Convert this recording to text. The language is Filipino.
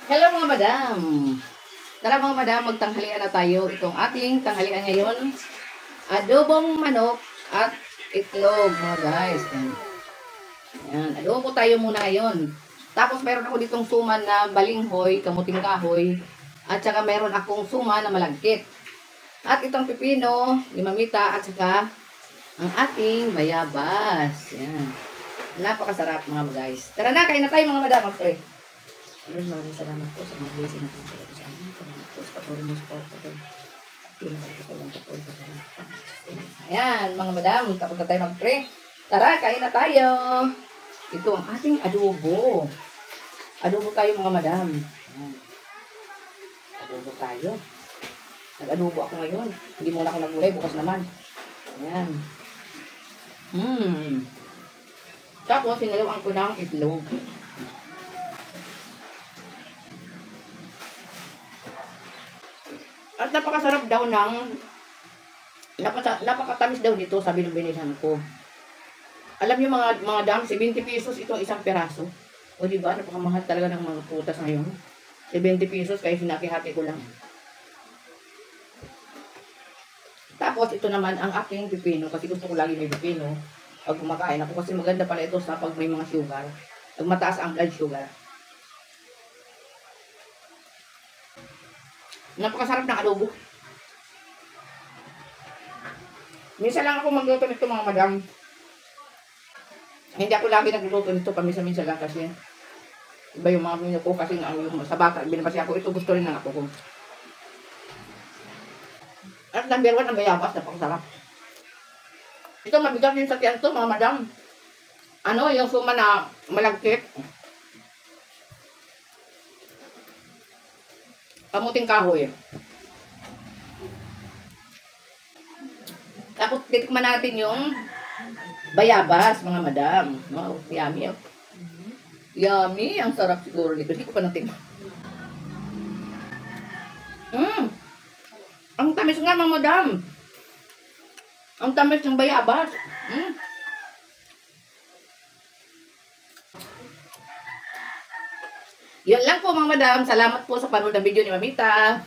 Hello mga madam. Tara mga madam, magtanghalian na tayo. Itong ating tanghalian ngayon, adobong manok at itlog mga guys. Ayan, adobo tayo muna ngayon. Tapos meron ako ditong suman na balinghoy, kamuting kahoy, at saka meron akong suman na malagkit. At itong pipino, limamita, at saka ang ating bayabas. Ayan. Napakasarap mga guys. Tara na, kain na tayo mga madam. Okay. Maraming salamat po sa mga blessing na pinagdala sa amin. Salamat po sa patuloy mo sa pagpapatay. Ayan, mga madam, tapos na tayo mag-pray. Tara, kain na tayo. Ito ang ating adobo. Adobo tayo mga madam. Ayan. Adobo tayo. Nag-adobo ako ngayon. Hindi muna ako nagulay, bukas naman. Ayan. Tapos, sinalawang ko ng itlog. At napakasarap daw ng napakatamis daw dito, sabi ng binilhan ko. Alam niyo mga dam, 70 pesos itong isang peraso. O di ba, napakamahal talaga ng mga putas ngayon. 70 pesos kaya hinati-hati ko lang. Tapos ito naman ang aking pipino kasi gusto ko lagi may pipino pag kumakain ako kasi maganda pala ito sa pag may mga sugar. Pag mataas ang blood sugar. Napakasarap ng adobo. Minsan lang ako magluto nito mga madam. Hindi ako lagi nagluto nito, paminsan-minsan lang kasi iba yung mga menu ko kasi yung sa bata, binabasi ako, ito gusto rin ng ako ko. At number 1 ang bayabas, napakasarap. Ito mabigat din sa tiyan to mga madam. Ano, yung suma na malagkit. Kamuting kahoy. Tapos titikman natin yung bayabas, mga madam. Wow, yummy. Yummy, ang sarap siguro nito. Hindi ko pa natikman. Ang tamis nga mga madam. Ang tamis ng bayabas. Yun lang po mga madam. Salamat po sa panood ng video ni Mamita.